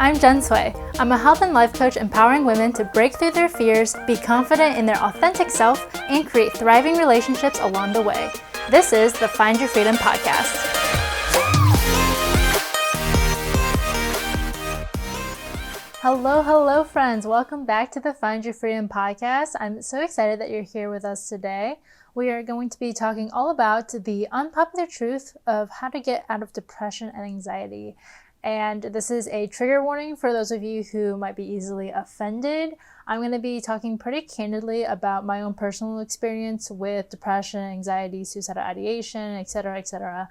I'm Jen Sway. I'm a health and life coach empowering women to break through their fears, be confident in their authentic self, and create thriving relationships along the way. This is the Find Your Freedom podcast. Hello, friends. Welcome back to the Find Your Freedom podcast. I'm so excited that you're here with us today. We are going to be talking all about the unpopular truth of how to get out of depression and anxiety. And this is a trigger warning for those of you who might be easily offended. I'm going to be talking pretty candidly about my own personal experience with depression, anxiety, suicidal ideation, etc., etc.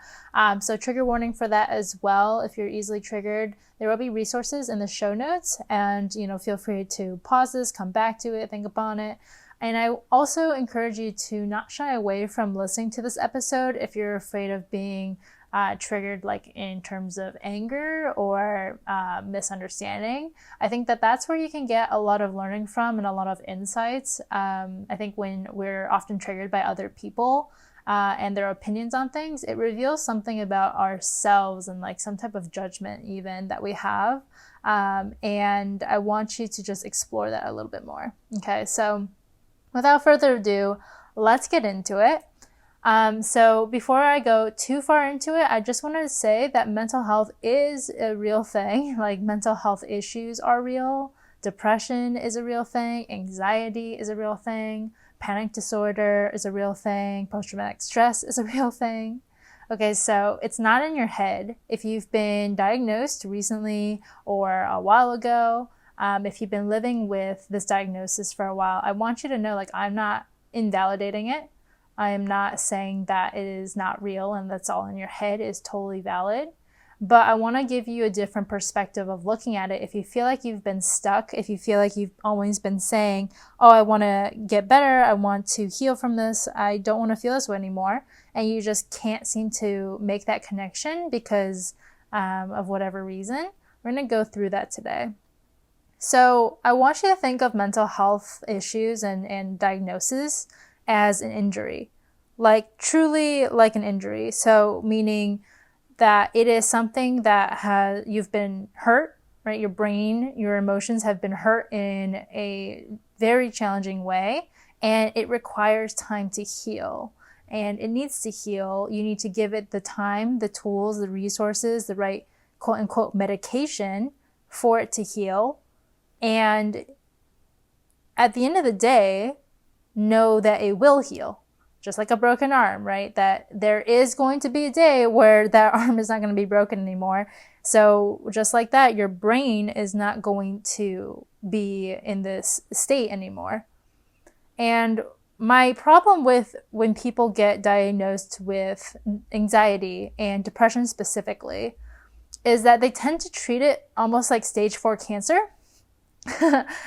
So trigger warning for that as well. If you're easily triggered, there will be resources in the show notes, and feel free to pause this, come back to it, think upon it. And I also encourage you to not shy away from listening to this episode if you're afraid of being triggered, like in terms of anger or misunderstanding. I think that that's where you can get a lot of learning from and a lot of insights. I think when we're often triggered by other people and their opinions on things, it reveals something about ourselves and like some type of judgment even that we have. And I want you to just explore that a little bit more. Okay, so without further ado, let's get into it. So before I go too far into it, I just wanted to say that mental health is a real thing. Like, mental health issues are real. Depression is a real thing. Anxiety is a real thing. Panic disorder is a real thing. Post-traumatic stress is a real thing. Okay, so it's not in your head. If you've been diagnosed recently or a while ago, if you've been living with this diagnosis for a while, I want you to know, like, I'm not invalidating it. I am not saying that it is not real and that's all in your head is totally valid. But I want to give you a different perspective of looking at it. If you feel like you've been stuck, if you feel like you've always been saying, oh, I want to get better, I want to heal from this, I don't want to feel this way anymore, and you just can't seem to make that connection because of whatever reason, we're going to go through that today. So I want you to think of mental health issues and diagnosis as an injury, like truly like an injury. So meaning that it is something that you've been hurt, right? Your brain, your emotions have been hurt in a very challenging way, and it requires time to heal. And it needs to heal. You need to give it the time, the tools, the resources, the right quote unquote medication for it to heal. And at the end of the day, know that it will heal, just like a broken arm, right? That there is going to be a day where that arm is not going to be broken anymore. So just like that, your brain is not going to be in this state anymore. And my problem with when people get diagnosed with anxiety and depression specifically is that they tend to treat it almost like stage 4 cancer.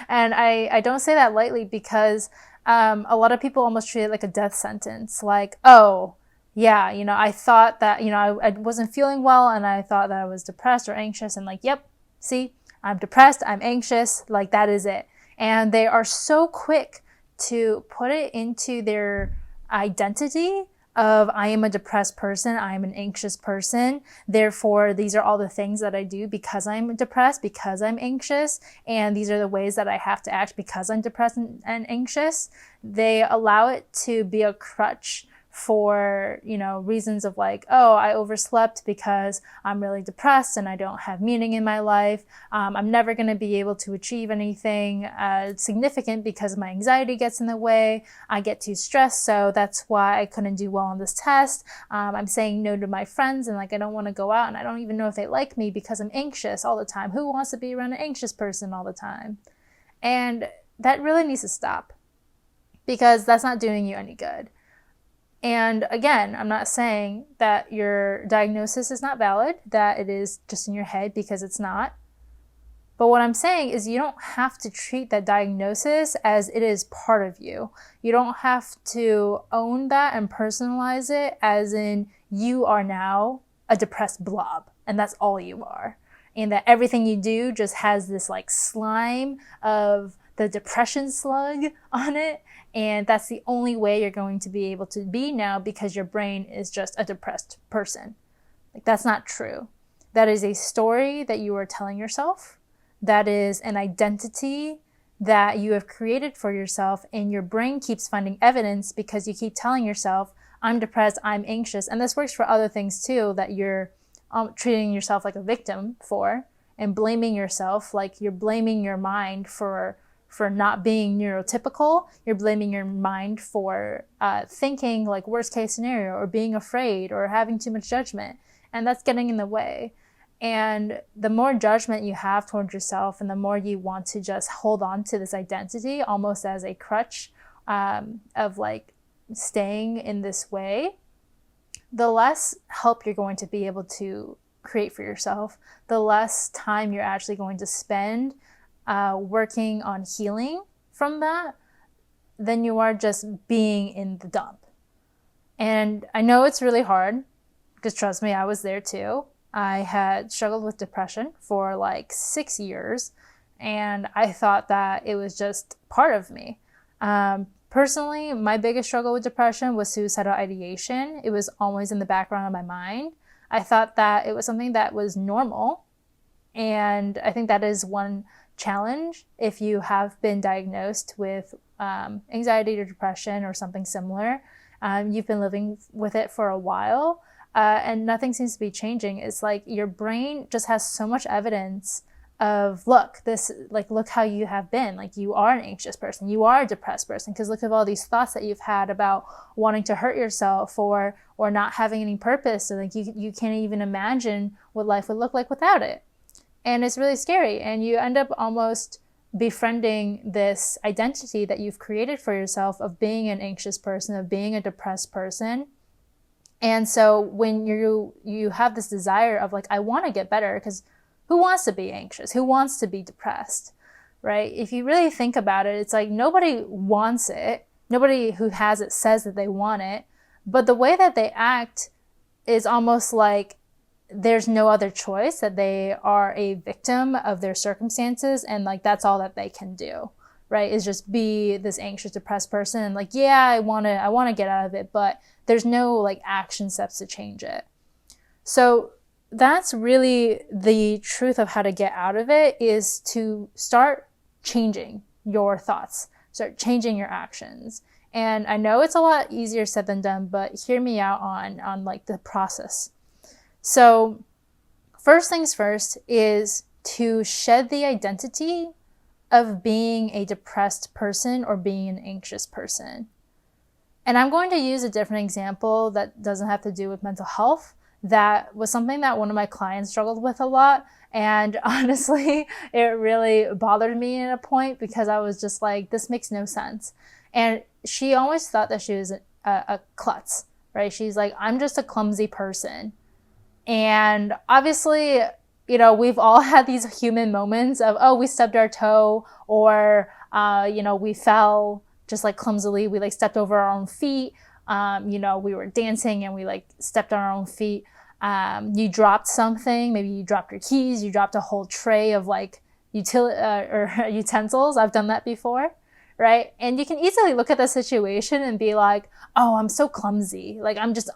And I don't say that lightly because a lot of people almost treat it like a death sentence. Like, oh, yeah, I thought that, I wasn't feeling well and I thought that I was depressed or anxious, and like, yep, see, I'm depressed, I'm anxious, like that is it. And they are so quick to put it into their identity of, I am a depressed person, I am an anxious person, therefore these are all the things that I do because I'm depressed, because I'm anxious, and these are the ways that I have to act because I'm depressed and anxious. They allow it to be a crutch for, reasons of like, oh, I overslept because I'm really depressed and I don't have meaning in my life. I'm never going to be able to achieve anything significant because my anxiety gets in the way. I get too stressed, so that's why I couldn't do well on this test. I'm saying no to my friends and like I don't want to go out and I don't even know if they like me because I'm anxious all the time. Who wants to be around an anxious person all the time? And that really needs to stop because that's not doing you any good. And again, I'm not saying that your diagnosis is not valid, that it is just in your head, because it's not. But what I'm saying is you don't have to treat that diagnosis as it is part of you. You don't have to own that and personalize it as in you are now a depressed blob and that's all you are. And that everything you do just has this like slime of the depression slug on it. And that's the only way you're going to be able to be now because your brain is just a depressed person. Like, that's not true. That is a story that you are telling yourself. That is an identity that you have created for yourself, and your brain keeps finding evidence because you keep telling yourself, I'm depressed, I'm anxious. And this works for other things too, that you're treating yourself like a victim for, and blaming yourself, like you're blaming your mind for not being neurotypical. You're blaming your mind for thinking like worst case scenario, or being afraid, or having too much judgment. And that's getting in the way. And the more judgment you have towards yourself, and the more you want to just hold on to this identity almost as a crutch of like staying in this way, the less help you're going to be able to create for yourself, the less time you're actually going to spend working on healing from that than you are just being in the dump. And I know it's really hard, because trust me, I was there too. I had struggled with depression for like 6 years, and I thought that it was just part of me. Personally, my biggest struggle with depression was suicidal ideation. It was always in the background of my mind. I thought that it was something that was normal, and I think that is one challenge if you have been diagnosed with anxiety or depression or something similar. You've been living with it for a while. And nothing seems to be changing. It's like your brain just has so much evidence of, look how you have been. Like, you are an anxious person, you are a depressed person, because look at all these thoughts that you've had about wanting to hurt yourself, or not having any purpose. So like you can't even imagine what life would look like without it. And it's really scary. And you end up almost befriending this identity that you've created for yourself of being an anxious person, of being a depressed person. And so when you have this desire of like, I want to get better, because who wants to be anxious? Who wants to be depressed, right? If you really think about it, it's like nobody wants it. Nobody who has it says that they want it. But the way that they act is almost like there's no other choice, that they are a victim of their circumstances, and like that's all that they can do, right? Is just be this anxious, depressed person, and like, yeah, I want to get out of it, but there's no like action steps to change it. So that's really the truth of how to get out of it, is to start changing your thoughts, start changing your actions. And I know it's a lot easier said than done, but hear me out on like the process. So first things first is to shed the identity of being a depressed person or being an anxious person. And I'm going to use a different example that doesn't have to do with mental health. That was something that one of my clients struggled with a lot. And honestly, it really bothered me at a point, because I was just like, this makes no sense. And she always thought that she was a klutz, right? She's like, I'm just a clumsy person. And obviously, you know, we've all had these human moments of, oh, we stubbed our toe, or, we fell just like clumsily. We like stepped over our own feet. We were dancing and we like stepped on our own feet. You dropped something. Maybe you dropped your keys. You dropped a whole tray of like utensils. I've done that before, right? And you can easily look at the situation and be like, oh, I'm so clumsy. Like, I'm just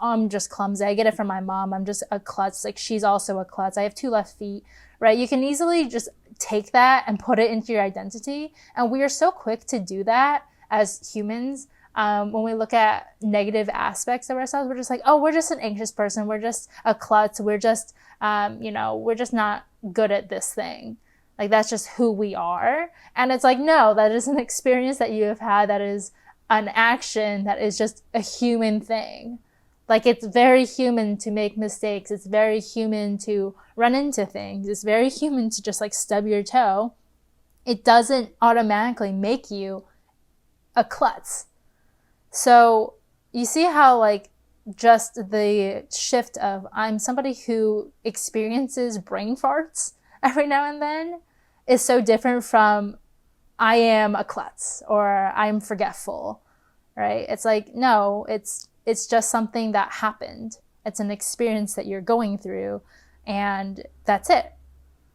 clumsy. I get it from my mom. I'm just a klutz. Like, she's also a klutz. I have 2 left feet, right? You can easily just take that and put it into your identity. And we are so quick to do that as humans. When we look at negative aspects of ourselves, we're just like, oh, we're just an anxious person. We're just a klutz. We're just, we're just not good at this thing. Like, that's just who we are. And it's like, no, that is an experience that you have had. That is an action that is just a human thing. Like, it's very human to make mistakes. It's very human to run into things. It's very human to just like stub your toe. It doesn't automatically make you a klutz. So you see how like just the shift of, I'm somebody who experiences brain farts every now and then, is so different from, I am a klutz, or I'm forgetful, right? It's like, no, it's just something that happened. It's an experience that you're going through, and that's it.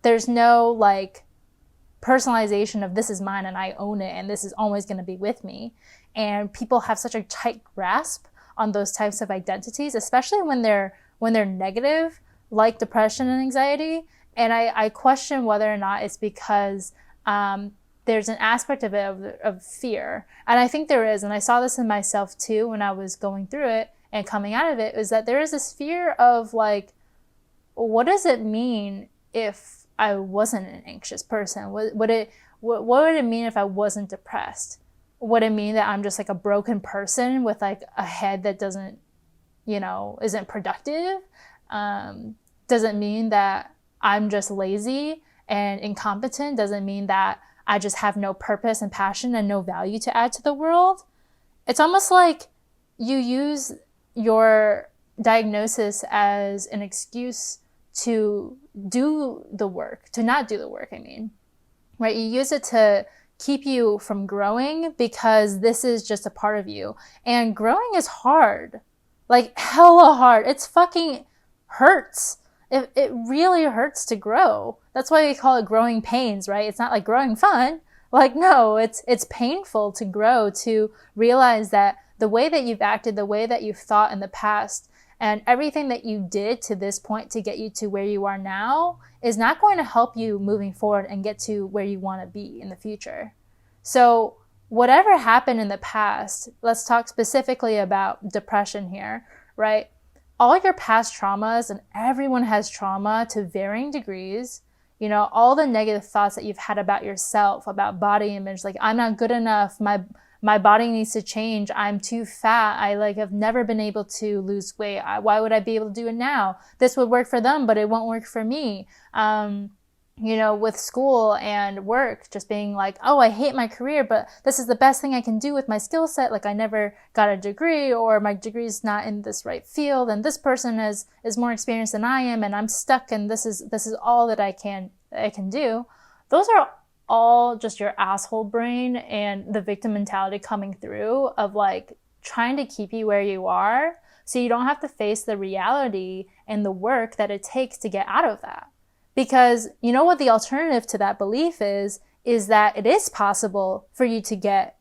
There's no like personalization of, this is mine and I own it and this is always going to be with me. And people have such a tight grasp on those types of identities, especially when they're negative, like depression and anxiety. And I question whether or not it's because there's an aspect of it of fear. And I think there is. And I saw this in myself too when I was going through it and coming out of it, is that there is this fear of like, what does it mean if I wasn't an anxious person? What would it mean if I wasn't depressed? Would it mean that I'm just like a broken person with like a head that doesn't, isn't productive? Does it mean that I'm just lazy and incompetent? Does it mean that I just have no purpose and passion and no value to add to the world? It's almost like you use your diagnosis as an excuse to do the work, to not do the work, right? You use it to keep you from growing because this is just a part of you. And growing is hard, like hella hard. It's fucking hurts. It really hurts to grow. That's why we call it growing pains, right? It's not like growing fun. Like, no, it's painful to grow, to realize that the way that you've acted, the way that you've thought in the past, and everything that you did to this point to get you to where you are now is not going to help you moving forward and get to where you want to be in the future. So whatever happened in the past, let's talk specifically about depression here, right? All your past traumas, and everyone has trauma to varying degrees, all the negative thoughts that you've had about yourself, about body image, like I'm not good enough, my body needs to change, I'm too fat, I have never been able to lose weight, why would I be able to do it now? This would work for them, but it won't work for me. With school and work, just being like, oh, I hate my career, but this is the best thing I can do with my skill set. Like I never got a degree, or my degree is not in this right field, and this person is more experienced than I am, and I'm stuck, and this is all that I can do. Those are all just your asshole brain and the victim mentality coming through of like trying to keep you where you are so you don't have to face the reality and the work that it takes to get out of that. Because you know what the alternative to that belief is that it is possible for you to get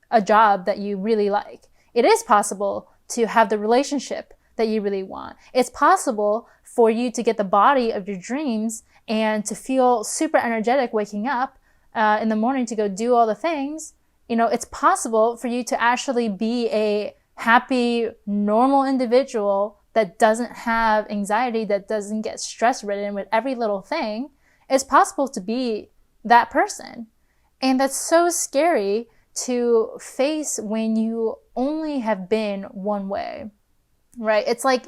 a job that you really like. It is possible to have the relationship that you really want. It's possible for you to get the body of your dreams and to feel super energetic waking up in the morning to go do all the things. It's possible for you to actually be a happy, normal individual that doesn't have anxiety, that doesn't get stress ridden with every little thing. It's possible to be that person. And that's so scary to face when you only have been one way, right? It's like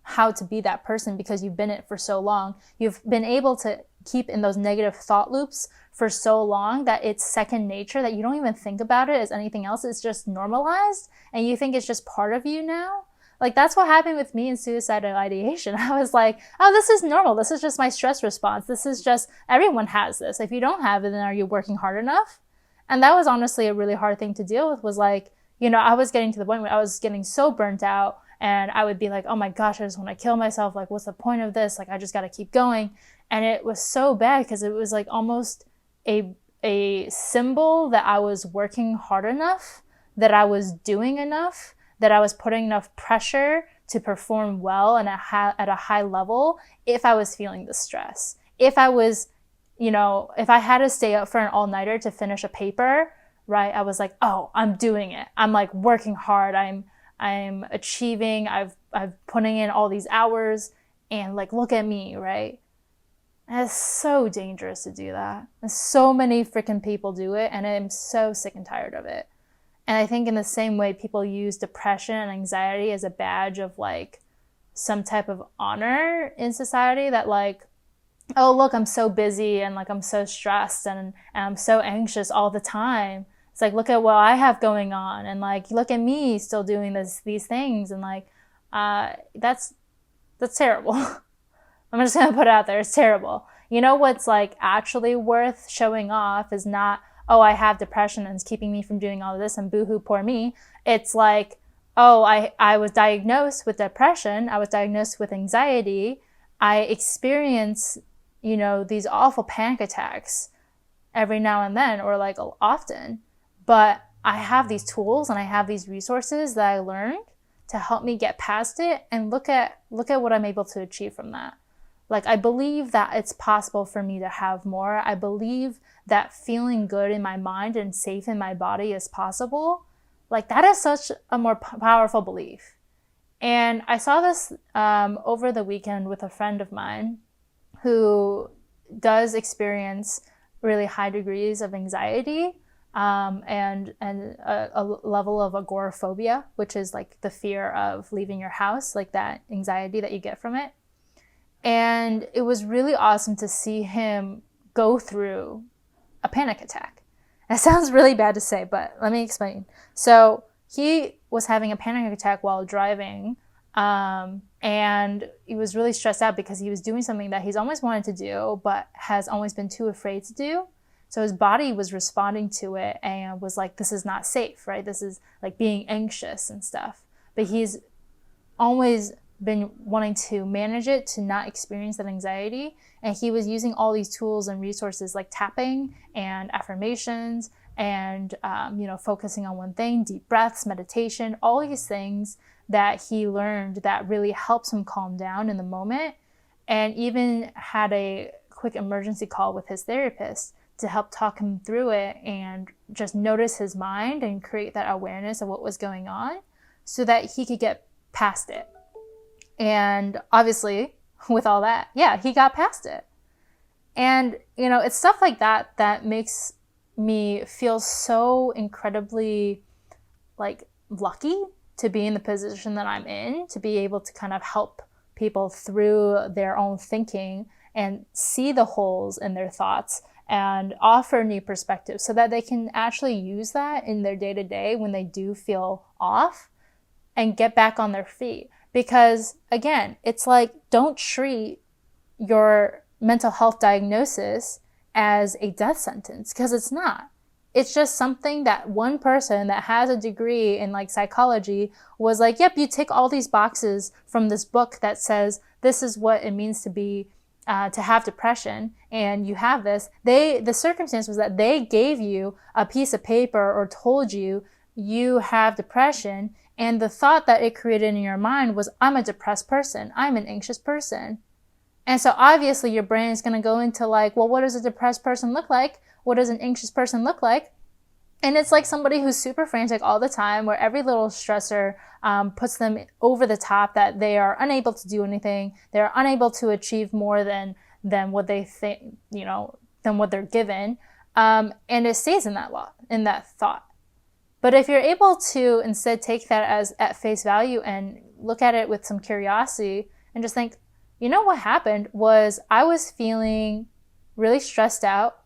how to be that person because you've been it for so long. You've been able to keep in those negative thought loops for so long that it's second nature, that you don't even think about it as anything else. It's just normalized and you think it's just part of you now. Like that's what happened with me in suicidal ideation. I was like, oh, this is normal. This is just my stress response. This is just, everyone has this. If you don't have it, then are you working hard enough? And that was honestly a really hard thing to deal with, was like, I was getting to the point where I was getting so burnt out and I would be like, oh my gosh, I just want to kill myself. Like, what's the point of this? Like, I just got to keep going. And it was so bad because it was like almost a symbol that I was working hard enough, that I was doing enough, that I was putting enough pressure to perform well and at a high level if I was feeling the stress. If I was, if I had to stay up for an all-nighter to finish a paper, right, I was like, oh, I'm doing it. I'm like working hard. I'm achieving. I've putting in all these hours and like, look at me, right? And it's so dangerous to do that. And so many freaking people do it, and I'm so sick and tired of it. And I think in the same way, people use depression and anxiety as a badge of like some type of honor in society, that like, oh, look, I'm so busy and like I'm so stressed and I'm so anxious all the time. It's like, look at what I have going on, and like, look at me still doing these things. And like, that's terrible. I'm just going to put it out there. It's terrible. What's like actually worth showing off is not, oh, I have depression and it's keeping me from doing all of this and boohoo, poor me. It's like, oh, I was diagnosed with depression. I was diagnosed with anxiety. I experience, these awful panic attacks every now and then, or like often. But I have these tools and I have these resources that I learned to help me get past it and look at what I'm able to achieve from that. Like, I believe that it's possible for me to have more. I believe that feeling good in my mind and safe in my body is possible. Like, that is such a more powerful belief. And I saw this over the weekend with a friend of mine who does experience really high degrees of anxiety and a level of agoraphobia, which is like the fear of leaving your house, like that anxiety that you get from it. And it was really awesome to see him go through a panic attack. That sounds really bad to say, but let me explain. So he was having a panic attack while driving, and he was really stressed out because he was doing something that he's always wanted to do, but has always been too afraid to do. So his body was responding to it and was like, this is not safe, right? This is like being anxious and stuff. But he's always been wanting to manage it, to not experience that anxiety. And he was using all these tools and resources like tapping and affirmations and, focusing on one thing, deep breaths, meditation, all these things that he learned that really helps him calm down in the moment. And even had a quick emergency call with his therapist to help talk him through it and just notice his mind and create that awareness of what was going on so that he could get past it. And obviously, with all that, he got past it. And, it's stuff like that that makes me feel so incredibly, like, lucky to be in the position that I'm in, to be able to kind of help people through their own thinking and see the holes in their thoughts and offer new perspectives so that they can actually use that in their day-to-day when they do feel off and get back on their feet. Because again, it's like, don't treat your mental health diagnosis as a death sentence, because it's not. It's just something that one person that has a degree in like psychology was like, yep, you tick all these boxes from this book that says this is what it means to be to have depression, and you have this. The circumstance was that they gave you a piece of paper or told you you have depression, and the thought that it created in your mind was, I'm a depressed person, I'm an anxious person. And so obviously your brain is going to go into like, well, what does a depressed person look like? What does an anxious person look like? And it's like somebody who's super frantic all the time, where every little stressor puts them over the top, that they are unable to do anything. They're unable to achieve more than what they think, than what they're given. And it stays in that thought. But if you're able to instead take that as at face value and look at it with some curiosity and just think, what happened was I was feeling really stressed out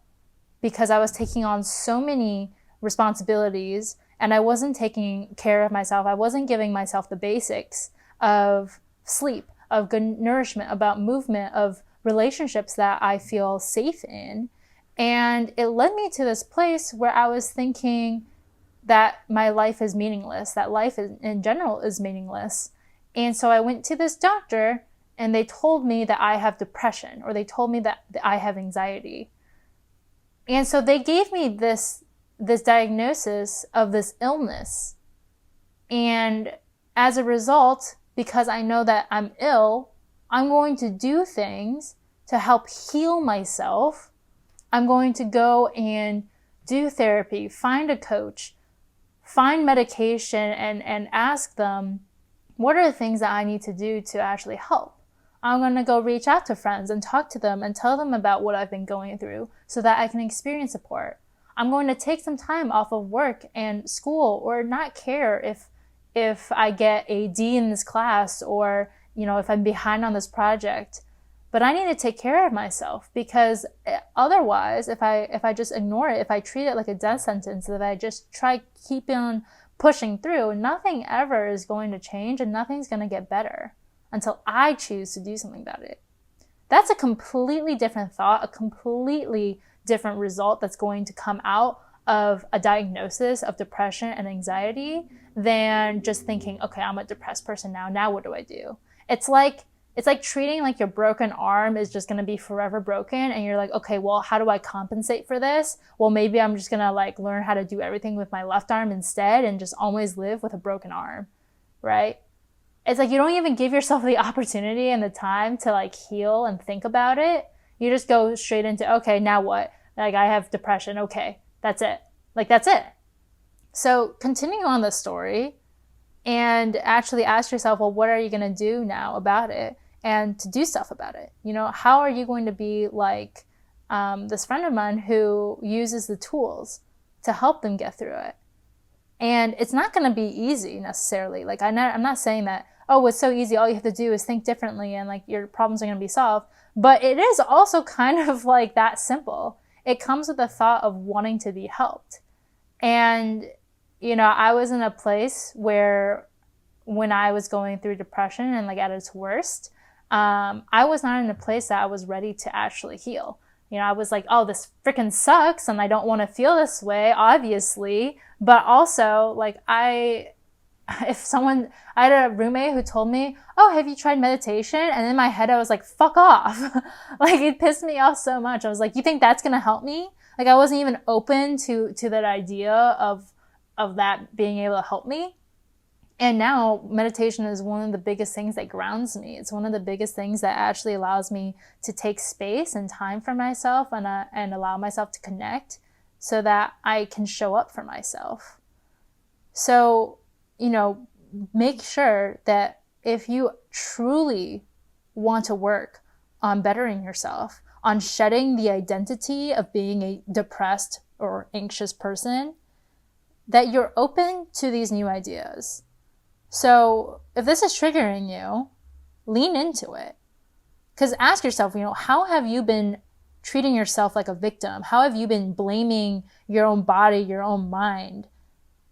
because I was taking on so many responsibilities and I wasn't taking care of myself. I wasn't giving myself the basics of sleep, of good nourishment, about movement, of relationships that I feel safe in. And it led me to this place where I was thinking that my life is meaningless, that life in general is meaningless. And so I went to this doctor and they told me that I have depression, or they told me that I have anxiety. And so they gave me this diagnosis of this illness. And as a result, because I know that I'm ill, I'm going to do things to help heal myself. I'm going to go and do therapy, find a coach, find medication, and ask them, what are the things that I need to do to actually help? I'm going to go reach out to friends and talk to them and tell them about what I've been going through so that I can experience support. I'm going to take some time off of work and school, or not care if I get a D in this class, or if I'm behind on this project. But I need to take care of myself, because otherwise, if I just ignore it, if I treat it like a death sentence, if I just try keep on pushing through, nothing ever is going to change and nothing's going to get better until I choose to do something about it. That's a completely different thought, a completely different result that's going to come out of a diagnosis of depression and anxiety than just thinking, okay, I'm a depressed person now what do I do? It's like treating like your broken arm is just going to be forever broken, and you're like, okay, well, how do I compensate for this? Well, maybe I'm just going to like learn how to do everything with my left arm instead and just always live with a broken arm, right? it's like you don't even give yourself the opportunity and the time to like heal and think about it. You just go straight into, okay, now what? Like, I have depression. Okay, that's it. Like, that's it. So continue on the story and actually ask yourself, well, what are you going to do now about it? And to do stuff about it. You know, how are you going to be like this friend of mine who uses the tools to help them get through it? And it's not going to be easy necessarily. Like, I'm not saying that, oh, it's so easy. All you have to do is think differently and like your problems are going to be solved. But it is also kind of like that simple. It comes with the thought of wanting to be helped. And, you know, I was in a place where when I was going through depression and like at its worst, I was not in a place that I was ready to actually heal. You know, I was like, oh, this freaking sucks and I don't want to feel this way, obviously. But also, like, I had a roommate who told me, oh, have you tried meditation? And in my head, I was like, fuck off. Like, it pissed me off so much. I was like, you think that's going to help me? Like, I wasn't even open to that idea of that being able to help me. And now meditation is one of the biggest things that grounds me. It's one of the biggest things that actually allows me to take space and time for myself and allow myself to connect so that I can show up for myself. So, you know, make sure that if you truly want to work on bettering yourself, on shedding the identity of being a depressed or anxious person, that you're open to these new ideas. So if this is triggering you, lean into it. Because ask yourself, you know, how have you been treating yourself like a victim? How have you been blaming your own body, your own mind,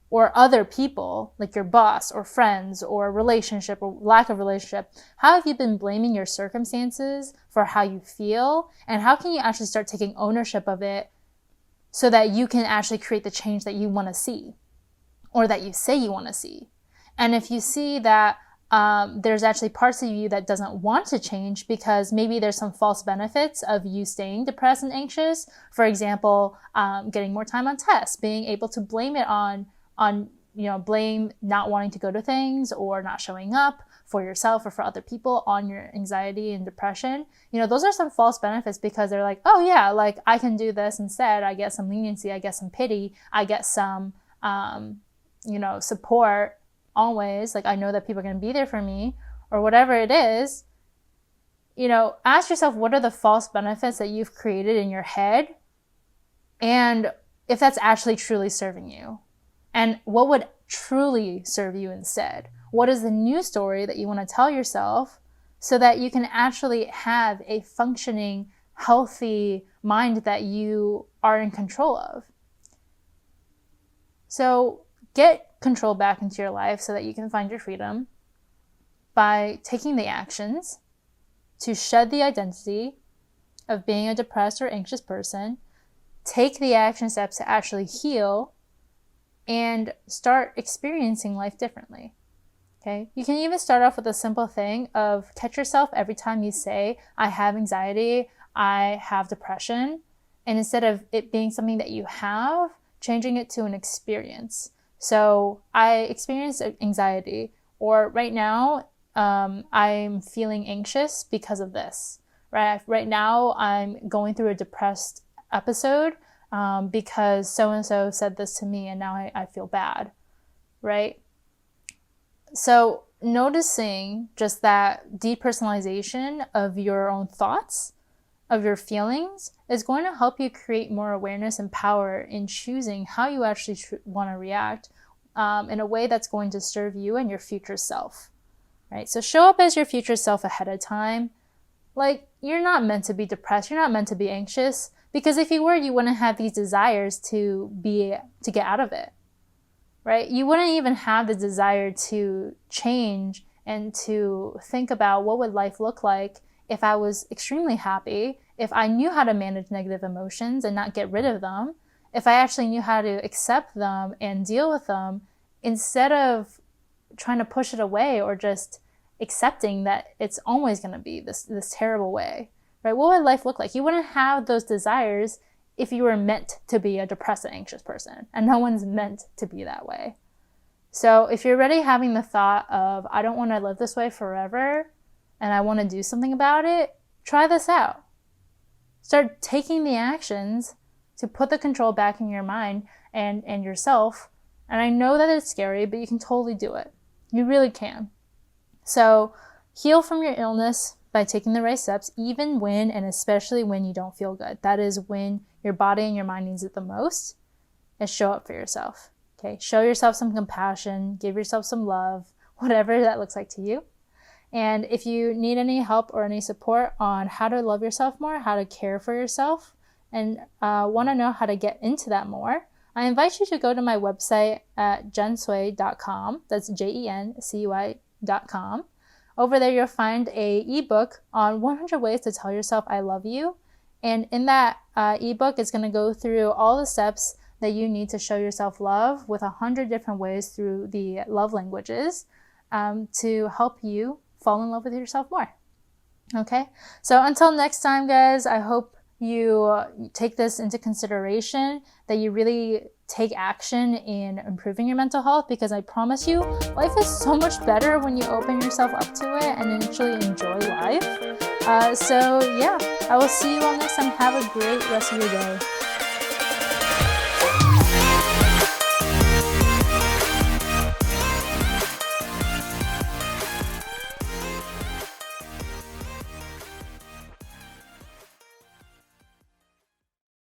or other people, like your boss or friends or relationship or lack of relationship? How have you been blaming your circumstances for how you feel? And how can you actually start taking ownership of it so that you can actually create the change that you want to see or that you say you want to see? And if you see that there's actually parts of you that doesn't want to change because maybe there's some false benefits of you staying depressed and anxious, for example, getting more time on tests, being able to blame it on, you know, blame not wanting to go to things or not showing up for yourself or for other people on your anxiety and depression. You know, those are some false benefits because they're like, oh yeah, like I can do this instead. I get some leniency, I get some pity, I get some, you know, support. Always, like I know that people are going to be there for me or whatever it is. You know, ask yourself, what are the false benefits that you've created in your head? And if that's actually truly serving you, and what would truly serve you instead? What is the new story that you want to tell yourself so that you can actually have a functioning, healthy mind that you are in control of? So get control back into your life so that you can find your freedom by taking the actions to shed the identity of being a depressed or anxious person, take the action steps to actually heal, and start experiencing life differently. Okay? You can even start off with a simple thing of catch yourself every time you say, I have anxiety, I have depression, and instead of it being something that you have, changing it to an experience. So I experienced anxiety, or right now I'm feeling anxious because of this. Right now I'm going through a depressed episode because so-and-so said this to me and now I feel bad, right? So noticing just that depersonalization of your own thoughts, of your feelings, is going to help you create more awareness and power in choosing how you actually want to react in a way that's going to serve you and your future self, right? So show up as your future self ahead of time. Like, you're not meant to be depressed. You're not meant to be anxious, because if you were, you wouldn't have these desires to get out of it, right? You wouldn't even have the desire to change and to think about what would life look like if I was extremely happy, if I knew how to manage negative emotions and not get rid of them, if I actually knew how to accept them and deal with them instead of trying to push it away or just accepting that it's always going to be this terrible way, right? What would life look like? You wouldn't have those desires if you were meant to be a depressed and anxious person, and no one's meant to be that way. So if you're already having the thought of, I don't want to live this way forever and I want to do something about it, try this out. Start taking the actions to put the control back in your mind and yourself. And I know that it's scary, but you can totally do it. You really can. So heal from your illness by taking the right steps, even when and especially when you don't feel good. That is when your body and your mind needs it the most. And show up for yourself. Okay, show yourself some compassion, give yourself some love, whatever that looks like to you. And if you need any help or any support on how to love yourself more, how to care for yourself, and want to know how to get into that more, I invite you to go to my website at jensui.com. That's JENCUI.com. Over there, you'll find a ebook on 100 ways to tell yourself I love you. And in that ebook, it's going to go through all the steps that you need to show yourself love with 100 different ways through the love languages to help you fall in love with yourself more. Okay, so until next time, guys, I hope you take this into consideration, that you really take action in improving your mental health, because I promise you, life is so much better when you open yourself up to it and actually enjoy life. So yeah, I will see you all next time. Have a great rest of your day.